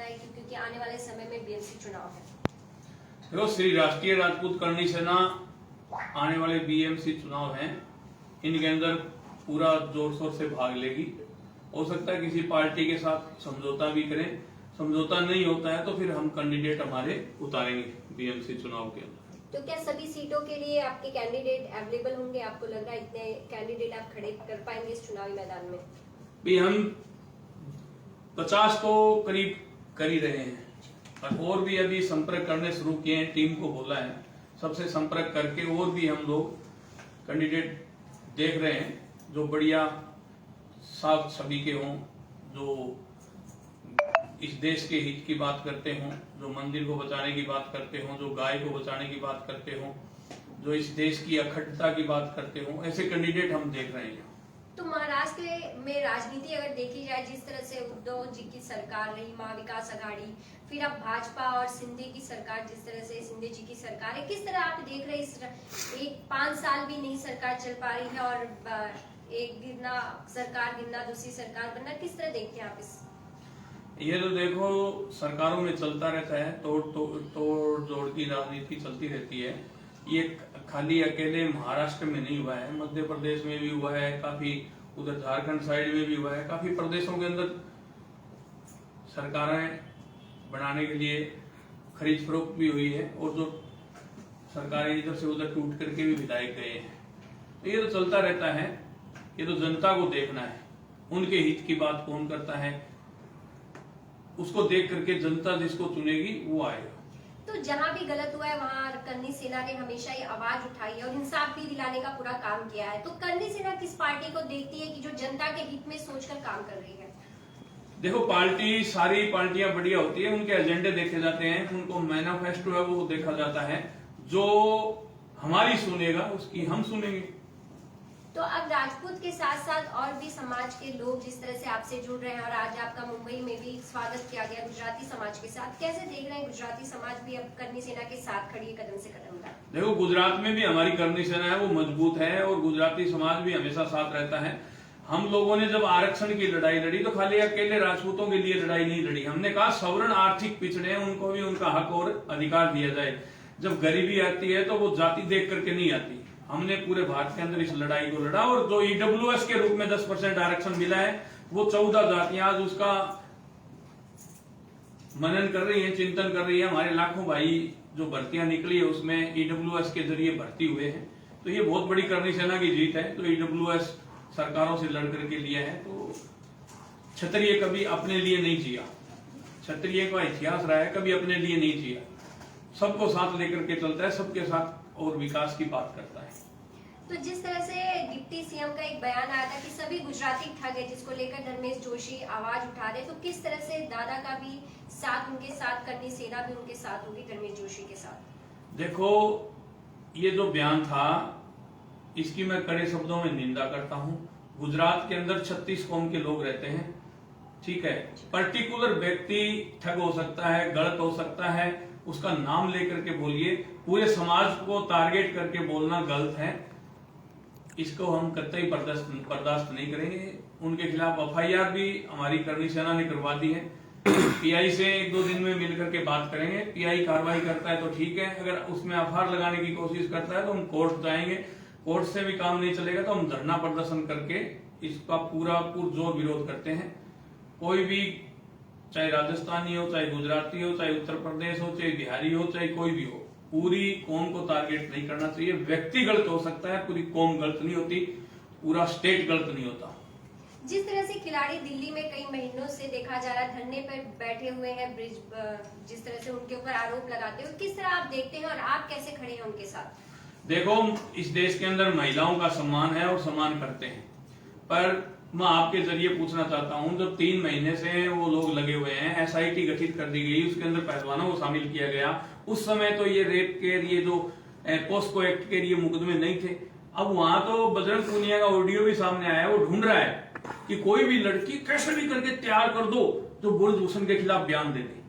लगता है कि क्योंकि आने वाले समय में बीएमसी चुनाव है? देखो, श्री राष्ट्रीय राजपूत करनी सेना आने वाले बीएमसी चुनाव हैं, इनके अंदर पूरा जोर शोर से भाग लेगी। हो सकता है किसी पार्टी के साथ समझौता भी करें, समझौता नहीं होता है तो फिर हम कैंडिडेट हमारे उतारेंगे बीएमसी चुनाव के अंदर। तो क्या सभी सीटों के लिए आपके कैंडिडेट अवेलेबल होंगे? आपको लग रहा है इतने कैंडिडेट आप खड़े कर पाएंगे इस चुनावी मैदान में? भी हम 50 तो करीब कर ही रहे हैं और भी अभी संपर्क करने शुरू किए हैं, टीम को बोला है सबसे संपर्क करके और भी हम लोग कैंडिडेट देख रहे हैं जो बढ़िया साफ छवि के हों, जो इस देश के हित की बात करते हों, जो मंदिर को बचाने की बात करते हों, जो गाय को बचाने की बात करते हों, जो इस देश की अखंडता की बात करते हों, ऐसे कैंडिडेट हम देख रहे हैं। तो महाराष्ट्र में राजनीति अगर देखी जाए, जिस तरह से उद्धव जी की सरकार रही, महाविकास आघाड़ी, फिर अब भाजपा और शिंदे की सरकार, जिस तरह से शिंदे जी की सरकार है, किस तरह आप देख रहे हैं? एक 5 साल भी नई सरकार चल पा रही है और एक गिरना सरकार गिरना, दूसरी सरकार बनना, किस तरह देखते हैं आप इस? ये तो देखो, सरकारों में चलता रहता है, तोड़ जोड़ की राजनीति चलती रहती है। ये खाली अकेले महाराष्ट्र में नहीं हुआ है, मध्य प्रदेश में भी हुआ है, काफी उधर झारखंड साइड में भी हुआ है, काफी प्रदेशों के अंदर सरकारें बनाने के लिए खरीद फरोख्त भी हुई है और जो सरकारें इधर से उधर टूट करके भी विधायक गए हैं। तो ये तो चलता रहता है, ये तो जनता को देखना है, उनके हित की बात कौन करता है, उसको देख करके जनता जिसको चुनेगी वो आएगा। तो जहां भी गलत हुआ है वहां करनी सेना ने हमेशा ये आवाज उठाई है और इंसाफ भी दिलाने का पूरा काम किया है। तो करनी सेना किस पार्टी को देखती है कि जो जनता के हित में सोचकर काम कर रही है? देखो, पार्टी, सारी पार्टियां बढ़िया होती है, उनके एजेंडे देखे जाते हैं, उनको मैनिफेस्टो है वो देखा जाता है, जो हमारी सुनेगा उसकी हम सुनेंगे। तो अब राजपूत के साथ साथ और भी समाज के लोग जिस तरह से आपसे जुड़ रहे हैं और आज आपका मुंबई में भी स्वागत किया गया गुजराती समाज के साथ, कैसे देख रहे हैं? गुजराती समाज भी अब करनी सेना के साथ खड़ी है कदम से कदम का। देखो, गुजरात में भी हमारी करनी सेना है वो मजबूत है और गुजराती समाज भी हमेशा साथ रहता है। हम लोगों ने जब आरक्षण की लड़ाई लड़ी तो खाली अकेले राजपूतों के लिए लड़ाई नहीं लड़ी, हमने कहा सवर्ण आर्थिक पिछड़े उनको भी उनका हक और अधिकार दिया जाए। जब गरीबी आती है तो वो जाति देख करके नहीं आती, हमने पूरे भारत के अंदर इस लड़ाई को लड़ा और जो ईडब्ल्यूएस के रूप में 10% आरक्षण मिला है वो 14 जातियां आज उसका मनन कर रही हैं, चिंतन कर रही है। हमारे लाखों भाई जो भर्तियां निकली है उसमें ईडब्ल्यूएस के जरिए भर्ती हुए हैं, तो ये बहुत बड़ी करनी सेना की जीत है। तो ईडब्ल्यूएस सरकारों से लड़ करके लिया है, तो क्षत्रिय कभी अपने लिए नहीं जिया, क्षत्रिय का इतिहास रहा है, कभी अपने लिए नहीं जिया, सबको साथ लेकर के चलता है, सबके साथ और विकास की बात करता है। तो जिस तरह से डिप्टी सीएम का एक बयान आया था कि सभी गुजराती ठग है, जिसको लेकर धर्मेश जोशी आवाज उठा रहे, तो किस तरह से दादा का भी साथ उनके साथ, करनी सेना भी उनके साथ होगी धर्मेश जोशी के साथ? देखो, ये जो बयान था इसकी मैं कड़े शब्दों में निंदा करता हूं। गुजरात के अंदर 36 कौम के लोग रहते हैं, ठीक है, पर्टिकुलर व्यक्ति ठग हो सकता है, गलत हो सकता है, उसका नाम लेकर के बोलिए, पूरे समाज को टारगेट करके बोलना गलत है, इसको हम कतई बर्दाश्त नहीं करेंगे। उनके खिलाफ एफआईआर भी हमारी करनी सेना ने करवा दी है, पीआई से 1-2 दिन में मिलकर के बात करेंगे। पीआई कार्रवाई करता है तो ठीक है, अगर उसमें एफआईआर लगाने की कोशिश करता है तो हम कोर्ट जाएंगे, कोर्ट से भी काम नहीं चलेगा तो हम धरना प्रदर्शन करके इसका पूरा पुरजोर विरोध करते हैं। कोई भी, चाहे राजस्थानी हो, चाहे गुजराती हो, चाहे उत्तर प्रदेश हो, चाहे बिहारी हो, चाहे कोई भी हो, पूरी कौम को टारगेट नहीं करना चाहिए। व्यक्ति गलत हो सकता है, पूरी कौम गलत नहीं होती, पूरा स्टेट गलत नहीं होता। जिस तरह से खिलाड़ी दिल्ली में कई महीनों से देखा जा रहा है धरने पर बैठे हुए हैं, ब्रिज जिस तरह से उनके ऊपर आरोप लगाते हुए, किस तरह आप देखते हैं और आप कैसे खड़े हैं उनके साथ? देखो, इस देश के अंदर महिलाओं का सम्मान है और सम्मान करते हैं, पर मैं आपके जरिए पूछना चाहता हूं, जो 3 महीने से वो लोग लगे हुए हैं, एसआईटी गठित कर दी गई, उसके अंदर पहलवानों को शामिल किया गया, उस समय तो ये रेप के, ये जो पोस्को एक्ट के लिए मुकदमे नहीं थे। अब वहां तो बजरंग पूनिया का ऑडियो भी सामने आया, वो ढूंढ रहा है कि कोई भी लड़की कैसे भी करके तैयार कर दो जो ब्रजभूषण के खिलाफ बयान दे दे।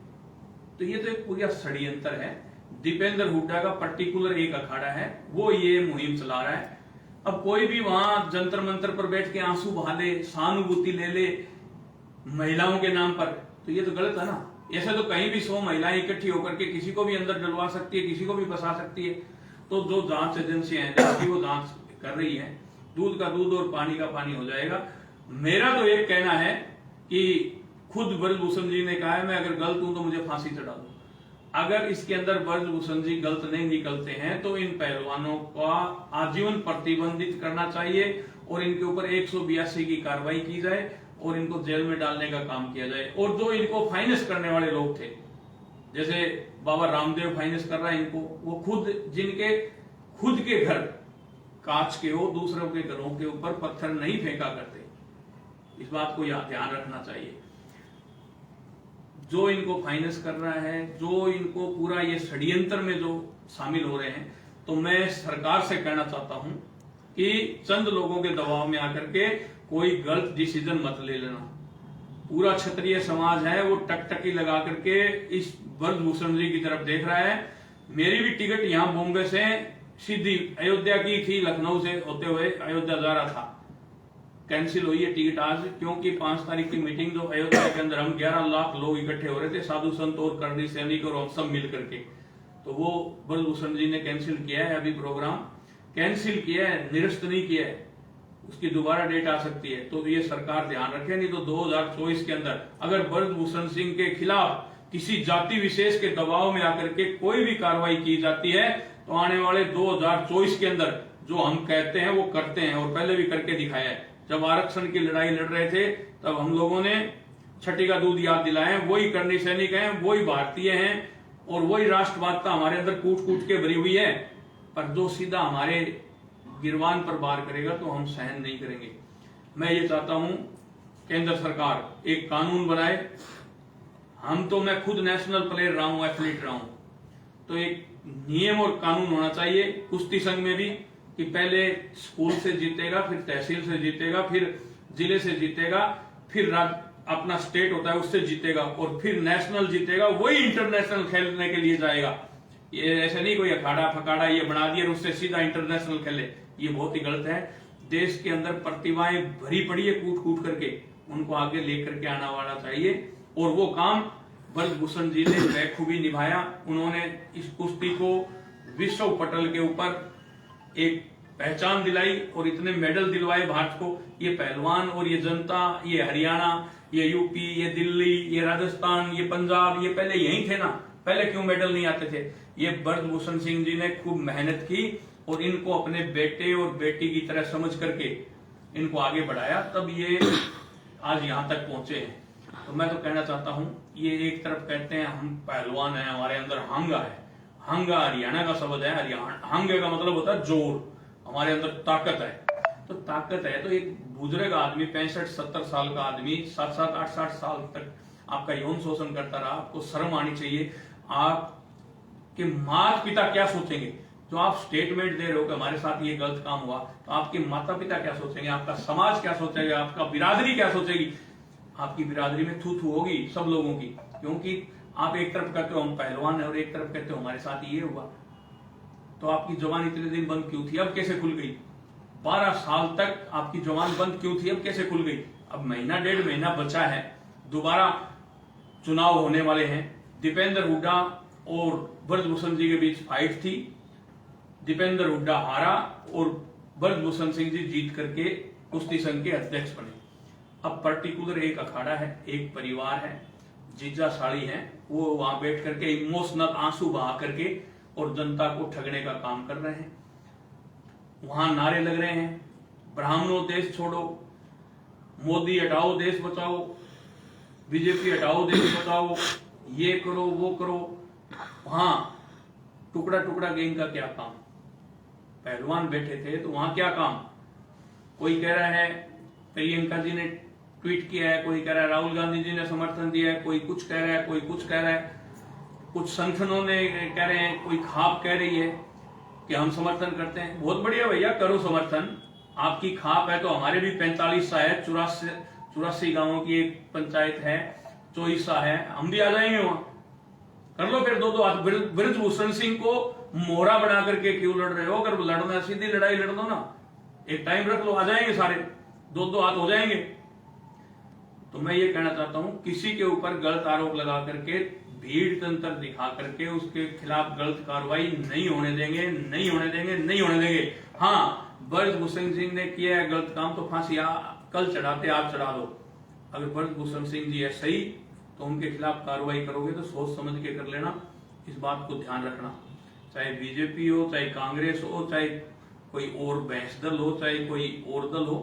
तो ये तो एक पूरा षड्यंत्र है। दीपेंद्र हुड्डा का पर्टिकुलर एक अखाड़ा है, वो ये मुहिम चला रहा है। अब कोई भी वहां जंतर मंतर पर बैठ के आंसू बहा ले, सहानुभूति ले ले महिलाओं के नाम पर, तो ये तो गलत है ना। ऐसे तो कहीं भी 100 महिलाएं इकट्ठी होकर के किसी को भी अंदर डलवा सकती है, किसी को भी फंसा सकती है। तो जो जांच एजेंसियां हैं जबकि वो जांच कर रही है, दूध का दूध और पानी का पानी हो जाएगा। मेरा तो एक कहना है कि खुद ब्रजभूषण जी ने कहा है मैं अगर गलत हूं तो मुझे फांसी चढ़ा दो। अगर इसके अंदर ब्रजभूषण जी गलत नहीं निकलते हैं तो इन पहलवानों का आजीवन प्रतिबंधित करना चाहिए और इनके ऊपर 182 की कार्रवाई की जाए और इनको जेल में डालने का काम किया जाए। और जो इनको फाइनेंस करने वाले लोग थे, जैसे बाबा रामदेव फाइनेंस कर रहा है इनको, वो खुद जिनके खुद के घर कांच के हो, दूसरों के घरों के ऊपर पत्थर नहीं फेंका करते, इस बात को ध्यान रखना चाहिए। जो इनको फाइनेंस कर रहा है, जो इनको पूरा ये षड्यंत्र में जो शामिल हो रहे हैं, तो मैं सरकार से कहना चाहता हूं कि चंद लोगों के दबाव में आकर के कोई गलत डिसीजन मत ले लेना। पूरा क्षत्रिय समाज है वो टकटकी लगा करके इस ब्रजभूषण जी की तरफ देख रहा है। मेरी भी टिकट यहाँ बॉम्बे से सीधी अयोध्या की थी, लखनऊ से होते हुए अयोध्या जा रहा था, कैंसिल हुई है टिकट आज, क्योंकि 5 तारीख की मीटिंग जो अयोध्या के अंदर हम 11 लाख लोग इकट्ठे हो रहे थे, साधु संत और करनी सैनिक और हम सब मिल करके, तो वो ब्रजभूषण जी ने कैंसिल किया है। अभी प्रोग्राम कैंसिल किया है, निरस्त नहीं किया है, उसकी दोबारा डेट आ सकती है। तो ये सरकार ध्यान रखे, नहीं तो 2024 के अंदर अगर ब्रजभूषण सिंह के खिलाफ किसी जाति विशेष के दबाव में आकर के कोई भी कार्रवाई की जाती है तो आने वाले 2024 के अंदर जो हम कहते हैं वो करते हैं, और पहले भी करके दिखाया है। जब आरक्षण की लड़ाई लड़ रहे थे तब हम लोगों ने छठी का दूध याद दिलाया, वही करनी सैनिक हैं, वही भारतीय हैं और वही राष्ट्रवादता हमारे अंदर कूट कूट के भरी हुई है। पर जो सीधा हमारे गिरवान पर वार करेगा तो हम सहन नहीं करेंगे। मैं ये चाहता हूं केंद्र सरकार एक कानून बनाए। मैं खुद नेशनल प्लेयर रहा हूं, एथलीट रहा हूं, तो एक नियम और कानून होना चाहिए कुश्ती संघ में भी कि पहले स्कूल से जीतेगा, फिर तहसील से जीतेगा, फिर जिले से जीतेगा, फिर अपना स्टेट होता है उससे जीतेगा और फिर नेशनल जीतेगा, वही इंटरनेशनल खेलने के लिए जाएगा। ये ऐसे नहीं कोई अखाड़ा फकाड़ा ये बना दिया और उससे सीधा इंटरनेशनल खेले, ये बहुत ही गलत है। देश के अंदर प्रतिभाएं भरी पड़ी है, कूट कूट करके उनको आगे लेकर के आना वाला चाहिए और वो काम ब्रजभूषण जी ने बखूबी निभाया। उन्होंने इस कुश्ती को विश्व पटल के ऊपर एक पहचान दिलाई और इतने मेडल दिलवाए भारत को। ये पहलवान और ये जनता, ये हरियाणा, ये यूपी, ये दिल्ली, ये राजस्थान, ये पंजाब, ये पहले यही थे ना, पहले क्यों मेडल नहीं आते थे? ये ब्रजभूषण सिंह जी ने खूब मेहनत की और इनको अपने बेटे और बेटी की तरह समझ करके इनको आगे बढ़ाया, तब ये आज यहाँ तक पहुंचे हैं। तो मैं तो कहना चाहता हूं, ये एक तरफ कहते हैं हम पहलवान हैं, हमारे अंदर हंगा है, हंगा हरियाणा का शब्द है, हरियाणा हंगे का मतलब होता है जोर, हमारे अंदर ताकत है। तो ताकत है तो एक बुजुर्ग आदमी 65-70 साल का आदमी 7-7, 8-8 साल तक आपका यौन शोषण करता रहा, आपको शर्म आनी चाहिए। आपके माता पिता क्या सोचेंगे? जो आप स्टेटमेंट दे रहे हो कि हमारे साथ ये गलत काम हुआ, तो आपके माता पिता क्या सोचेंगे, आपका समाज क्या सोचेगा, आपका बिरादरी क्या सोचेगी? आपकी बिरादरी में थू थू होगी सब लोगों की, क्योंकि आप एक तरफ कहते हो हम पहलवान है और एक तरफ कहते हो हमारे साथ ये हुआ। तो आपकी जुबान इतने दिन बंद क्यों थी, अब कैसे खुल गई? 12 साल तक आपकी जुबान बंद क्यों थी, अब कैसे खुल गई? अब महीना 1.5 महीना बचा है, दोबारा चुनाव होने वाले हैं। दीपेंद्र हुड्डा और ब्रजभूषण जी के बीच फाइट थी, दीपेंद्र हुड्डा हारा और ब्रजभूषण सिंह जी जीत करके कुश्ती संघ के अध्यक्ष बने। अब पर्टिकुलर एक अखाड़ा है, एक परिवार है, जीजा साड़ी है, वो वहां बैठ करके इमोशनल आंसू बहा करके और जनता को ठगने का काम कर रहे हैं। वहां नारे लग रहे हैं, ब्राह्मणों देश छोड़ो, मोदी हटाओ देश बचाओ, बीजेपी हटाओ देश बचाओ, ये करो वो करो। वहां टुकड़ा टुकड़ा गैंग का क्या काम? पहलवान बैठे थे तो वहां क्या काम? कोई कह रहा है प्रियंका जी ने ट्वीट किया है, कोई कह रहा है राहुल गांधी जी ने समर्थन दिया है, कोई कुछ कह रहा है, कोई कुछ कह रहा है, कुछ संगठनों ने कह रहे हैं, कोई खाप कह रही है कि हम समर्थन करते हैं। बहुत बढ़िया भैया, करो समर्थन, आपकी खाप है तो हमारे भी 45 सा है, 84 गांवों की एक पंचायत है, 24 सा है, हम भी आ जाएंगे वहां, कर लो फिर 2-2 हाथ। ब्रजभूषण सिंह को मोहरा बना करके क्यों लड़ रहे हो? अगर लड़ना सीधी लड़ाई लड़ दो ना, एक टाइम रख लो, आ जाएंगे सारे, 2-2 हाथ हो जाएंगे। तो मैं ये कहना चाहता हूं, किसी के ऊपर गलत आरोप लगा करके, भीड़ तंत्र दिखा करके उसके खिलाफ गलत कार्रवाई नहीं होने देंगे, नहीं होने देंगे, नहीं होने देंगे। हाँ, ब्रजभूषण सिंह ने किया है गलत काम तो फांसी कल चढ़ाते आप चढ़ा दो। अगर ब्रजभूषण सिंह जी है सही तो उनके खिलाफ कार्रवाई करोगे तो सोच समझ के कर लेना, इस बात को ध्यान रखना। चाहे बीजेपी हो, चाहे कांग्रेस हो, चाहे कोई और भैंस दल हो, चाहे कोई और दल हो,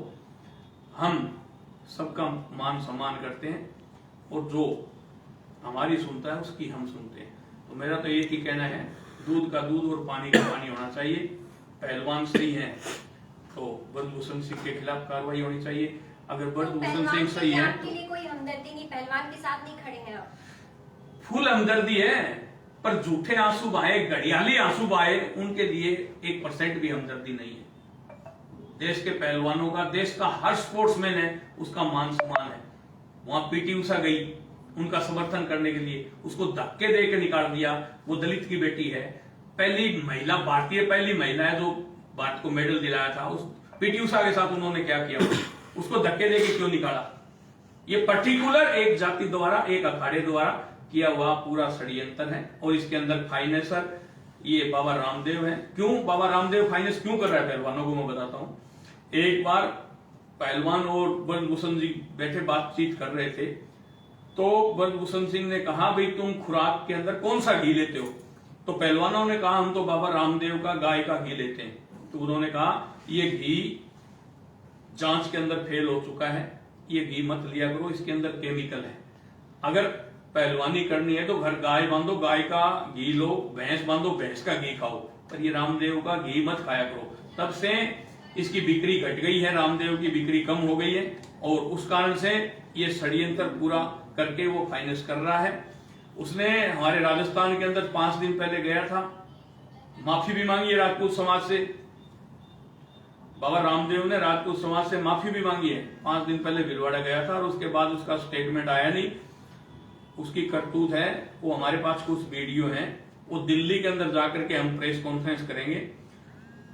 हम सबका मान सम्मान करते हैं और जो हमारी सुनता है उसकी हम सुनते हैं। तो मेरा तो एक ही कहना है, दूध का दूध और पानी का पानी होना चाहिए। पहलवान सही है तो ब्रजभूषण सिंह के खिलाफ कार्रवाई होनी चाहिए। अगर ब्रजभूषण सिंह सही है, आपके लिए कोई हमदर्दी नहीं, पहलवान के साथ नहीं खड़े हैं आप? फुल हमदर्दी है, पर झूठे आंसू बहाए, घड़ियाली आंसू बहाए, उनके लिए 1% भी हमदर्दी नहीं है। देश के पहलवानों का, देश का हर स्पोर्ट्समैन है, उसका मान सम्मान है। वहां पीटी उषा गई उनका समर्थन करने के लिए, उसको धक्के दे के निकाल दिया। वो दलित की बेटी है, पहली महिला, भारतीय पहली महिला है जो भारत को मेडल दिलाया था। उस पीटी उषा के साथ उन्होंने क्या किया, उसको धक्के दे के क्यों निकाला? ये पर्टिकुलर एक जाति द्वारा, एक अखाड़े द्वारा किया हुआ पूरा षड्यंत्र है और इसके अंदर फाइनेंसर ये बाबा रामदेव है। क्यों बाबा रामदेव फाइनेंस क्यों कर रहा है पहलवानों को, मैं बताता हूं। एक बार पहलवान और ब्रजभूषण जी बैठे बातचीत कर रहे थे, तो ब्रजभूषण सिंह ने कहा, भाई तुम खुराक के अंदर कौन सा घी लेते हो? तो पहलवानों ने कहा, हम तो बाबा रामदेव का गाय का घी लेते हैं। तो उन्होंने कहा, ये घी जांच के अंदर फेल हो चुका है, ये घी मत लिया करो, इसके अंदर केमिकल है। अगर पहलवानी करनी है तो घर गाय बांधो, गाय का घी लो, भैंस बांधो, भैंस का घी खाओ, पर ये रामदेव का घी मत खाया करो। तब से इसकी बिक्री घट गई है, रामदेव की बिक्री कम हो गई है और उस कारण से ये षड्यंत्र पूरा करके वो फाइनेंस कर रहा है। उसने हमारे राजस्थान के अंदर 5 दिन पहले गया था, माफी भी मांगी है राजपूत समाज से। बाबा रामदेव ने राजपूत समाज से माफी भी मांगी है। 5 दिन पहले भिलवाड़ा गया था और उसके बाद उसका स्टेटमेंट आया नहीं। उसकी करतूत है, वो हमारे पास कुछ वीडियो हैं, वो दिल्ली के अंदर जाकर के हम प्रेस कॉन्फ्रेंस करेंगे।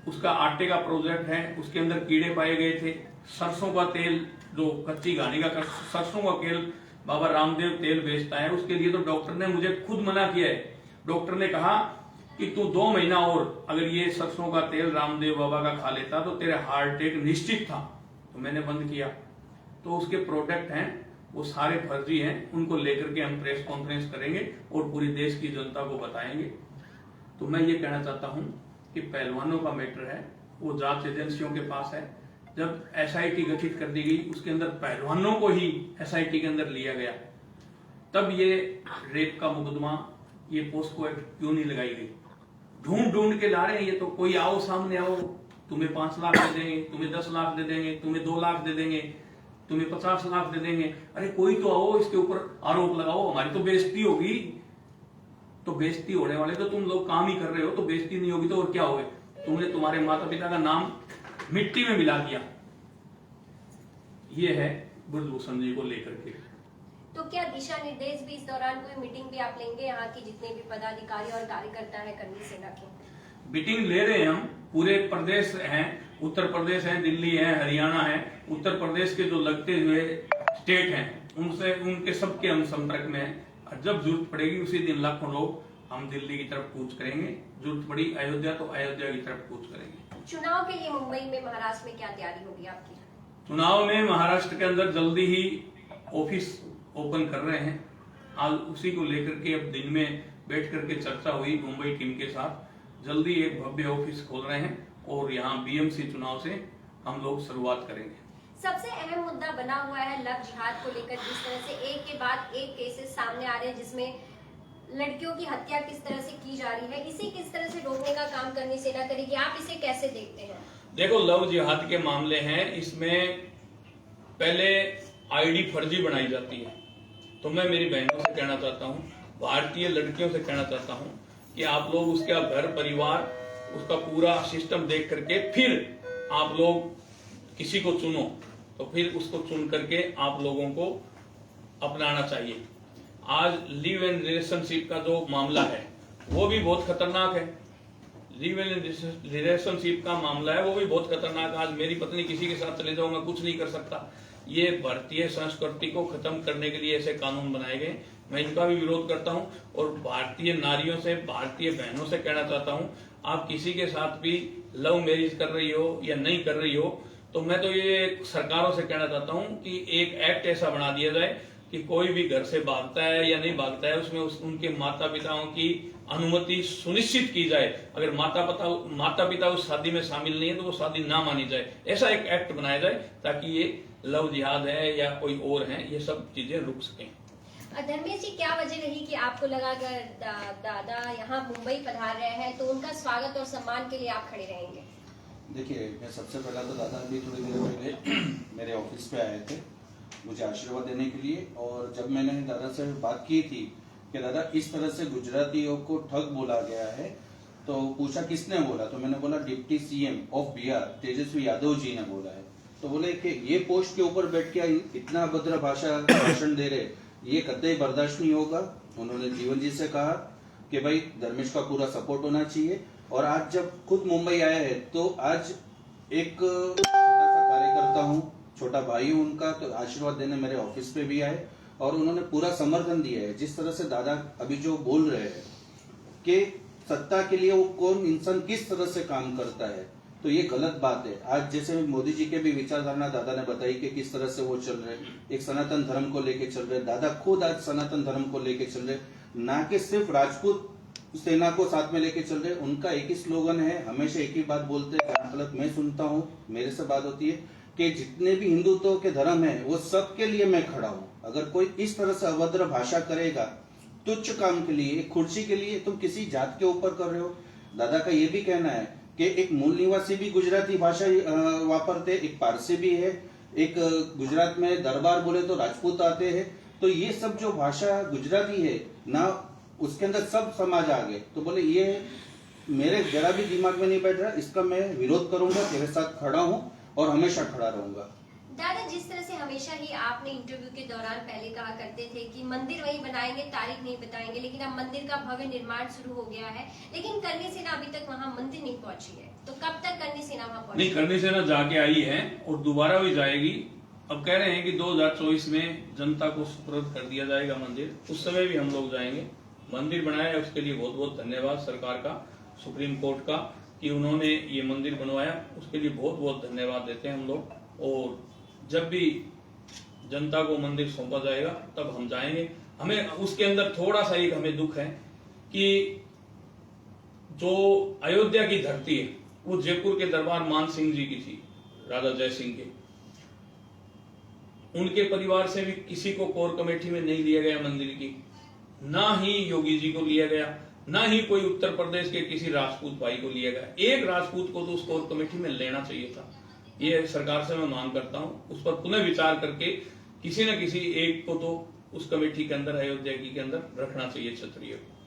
उसका आटे का प्रोजेक्ट है, उसके अंदर कीड़े पाए गए थे। सरसों का तेल, जो कच्ची घानी का सरसों का तेल बाबा रामदेव तेल बेचता है, उसके लिए तो डॉक्टर ने मुझे खुद मना किया है। डॉक्टर ने कहा कि तू 2 महीना और अगर ये सरसों का तेल रामदेव बाबा का खा लेता तो तेरे हार्ट अटैक निश्चित था। तो मैंने बंद किया। तो उसके प्रोडक्ट हैं वो सारे फर्जी हैं, उनको लेकर के हम प्रेस कॉन्फ्रेंस करेंगे और पूरी देश की जनता को बताएंगे। तो मैं ये कहना चाहता हूं कि पहलवानों का मैटर है वो जांच एजेंसियों के पास है। जब एसआईटी गठित कर दी गई, उसके अंदर पहलवानों को ही एसआईटी के अंदर लिया गया, तब ये रेप का मुकदमा, ये पोस्को एक्ट क्यों नहीं लगाई गई? ढूंढ ढूंढ के ला रहे हैं ये तो। कोई आओ सामने आओ, तुम्हें 5 लाख दे देंगे, तुम्हें 10 लाख दे देंगे, तुम्हें 2 लाख दे देंगे, तुम्हें 50 लाख दे देंगे। अरे कोई तो आओ, इसके ऊपर आरोप लगाओ, हमारी तो बेइज्जती होगी। तो बेइज्जती होने वाले तो तुम लोग काम ही कर रहे हो, तो बेइज्जती नहीं होगी तो और क्या होगा? तुमने तुम्हारे माता पिता का नाम मिट्टी में मिला दिया। ये है ब्रजभूषण जी को लेकर के। तो क्या दिशा निर्देश भी इस दौरान कोई मीटिंग भी आप लेंगे यहाँ की जितने भी पदाधिकारी और कार्यकर्ता है कर्मी सेना के? मीटिंग ले रहे हैं हम, पूरे प्रदेश हैं, उत्तर प्रदेश है, दिल्ली है, हरियाणा है। उत्तर प्रदेश के जो लगते हुए स्टेट हैं उनसे, उनके सबके हम संपर्क में हैं। और जब जरूरत पड़ेगी उसी दिन लाखों लोग हम दिल्ली की तरफ कूच करेंगे। जरूरत पड़ी अयोध्या तो अयोध्या की तरफ कूच करेंगे। चुनाव के लिए मुंबई में, महाराष्ट्र में क्या तैयारी होगी आपकी? चुनाव में महाराष्ट्र के अंदर जल्दी ही ऑफिस ओपन कर रहे हैं। आज उसी को लेकर के अब दिन में बैठ करके चर्चा हुई मुंबई टीम के साथ। जल्दी एक भव्य ऑफिस खोल रहे हैं और यहाँ बीएमसी चुनाव से हम लोग शुरुआत करेंगे। सबसे अहम मुद्दा बना हुआ है लव जिहाद को लेकर, जिस तरह से एक के बाद एक केसेस सामने आ रहे हैं जिसमें लड़कियों की हत्या किस तरह से की जा रही है, इसे किस तरह से रोकने का काम करनी सेना करेगी, आप इसे कैसे देखते हैं? देखो, लव जिहाद के मामले हैं, इसमें पहले आईडी फर्जी बनाई जाती है। तो मैं मेरी बहनों से कहना चाहता हूँ, भारतीय लड़कियों से कहना चाहता हूँ कि आप लोग उसका घर परिवार, उसका पूरा सिस्टम देख करके फिर आप लोग किसी को चुनो, तो फिर उसको चुन करके आप लोगों को अपनाना चाहिए। आज लिव इन रिलेशनशिप का जो मामला है वो भी बहुत खतरनाक है। लिव इन रिलेशनशिप का मामला है वो भी बहुत खतरनाक है। आज मेरी पत्नी किसी के साथ चले जाओ, मैं कुछ नहीं कर सकता। ये भारतीय संस्कृति को खत्म करने के लिए ऐसे कानून बनाए गए। मैं इनका भी विरोध करता हूं और भारतीय नारियों से, भारतीय बहनों से कहना चाहता हूं, आप किसी के साथ भी लव मैरिज कर रही हो या नहीं कर रही हो, तो मैं तो ये सरकारों से कहना चाहता हूं कि एक एक्ट ऐसा बना दिया जाए कि कोई भी घर से भागता है या नहीं भागता है, उसमें उनके माता पिताओं की अनुमति सुनिश्चित की जाए। अगर माता पिता उस शादी में शामिल नहीं है तो वो शादी ना मानी जाए। ऐसा एक एक्ट बनाया जाए ताकि ये लव जिहाद है या कोई और है, ये सब चीजें रुक सकें। धर्मेश जी, क्या वजह रही कि आपको लगा अगर दादा यहाँ मुंबई पधार रहे हैं तो उनका स्वागत और सम्मान के लिए आप खड़े रहेंगे? देखिए, मैं सबसे पहला तो दादा अभी थोड़ी देर पहले मेरे ऑफिस पे आए थे मुझे आशीर्वाद देने के लिए, और जब मैंने दादा से बात की थी कि दादा इस तरह से गुजरातियों को ठग बोला गया है, तो पूछा किसने बोला, तो मैंने बोला deputy CM of Bihar Tejashwi Yadav ji ने बोला है। तो बोले कि ये पोस्ट के ऊपर बैठ के इतना अभद्र भाषण दे रहे, ये कतई बर्दाश्त नहीं होगा। उन्होंने जीवन जी से कहा कि भाई धर्मेश का पूरा सपोर्ट होना चाहिए, और आज जब खुद मुंबई आया है तो आज एक छोटा सा कार्यकर्ता हूँ, छोटा भाई हूँ उनका, तो आशीर्वाद देने मेरे ऑफिस पे भी आए और उन्होंने पूरा समर्थन दिया है। जिस तरह से दादा अभी जो बोल रहे हैं कि सत्ता के लिए वो कौन इंसान किस तरह से काम करता है, तो ये गलत बात है। आज जैसे मोदी जी के भी विचारधारा दादा ने बताई कि किस तरह से वो चल रहे, एक सनातन धर्म को लेके चल रहे। दादा खुद आज सनातन धर्म को लेके चल रहे, ना कि सिर्फ राजपूत सेना को साथ में लेके चल रहे। उनका एक ही स्लोगन है, हमेशा एक ही बात बोलते हैं, गलत मैं सुनता हूँ, मेरे से बात होती है कि जितने भी हिंदुत्व के धर्म है वो सबके लिए मैं खड़ा हूँ। अगर कोई इस तरह से अभद्र भाषा करेगा तुच्छ काम के लिए, एक कुर्सी के लिए, तुम किसी जात के ऊपर कर रहे हो। दादा का ये भी कहना है कि एक मूल निवासी भी गुजराती भाषा वापरते, एक पारसी भी है, एक गुजरात में दरबार बोले तो राजपूत आते हैं, तो ये सब जो भाषा गुजराती है ना, उसके अंदर सब समाज आ गए। तो बोले ये मेरे जरा भी दिमाग में नहीं बैठ रहा, इसका मैं विरोध करूंगा, तेरे साथ खड़ा हूं और हमेशा खड़ा रहूंगा। दादा, जिस तरह से हमेशा ही आपने इंटरव्यू के दौरान पहले कहा करते थे कि मंदिर वही बनाएंगे, तारीख नहीं बताएंगे, लेकिन अब मंदिर का भव्य निर्माण शुरू हो गया है, लेकिन करनी सेना अभी तक वहाँ मंदिर नहीं पहुंची है, तो कब तक करनी सेना वहाँ पहुंची? नहीं, करनी सेना जाके आई है और दोबारा भी जाएगी। अब कह रहे हैं कि 2024 में जनता को सुपुर्द कर दिया जाएगा मंदिर, उस समय भी हम लोग जाएंगे। मंदिर बनाया है उसके लिए बहुत बहुत धन्यवाद सरकार का, सुप्रीम कोर्ट का, कि उन्होंने ये मंदिर बनवाया, उसके लिए बहुत बहुत धन्यवाद देते हैं हम लोग। और जब भी जनता को मंदिर सौंपा जाएगा तब हम जाएंगे। हमें उसके अंदर थोड़ा सा एक हमें दुख है कि जो अयोध्या की धरती है वो जयपुर के दरबार मान सिंह जी की थी, राजा जय सिंह के। उनके परिवार से भी किसी को कोर कमेटी में नहीं लिया गया मंदिर की, ना ही योगी जी को लिया गया, ना ही कोई उत्तर प्रदेश के किसी राजपूत भाई को लिया गया। एक राजपूत को तो उस कोर कमेटी में लेना चाहिए था। ये सरकार से मैं मांग करता हूं, उस पर पुनः विचार करके किसी न किसी एक को तो उस कमेटी के अंदर, अयोध्या की के अंदर रखना चाहिए क्षत्रिय को।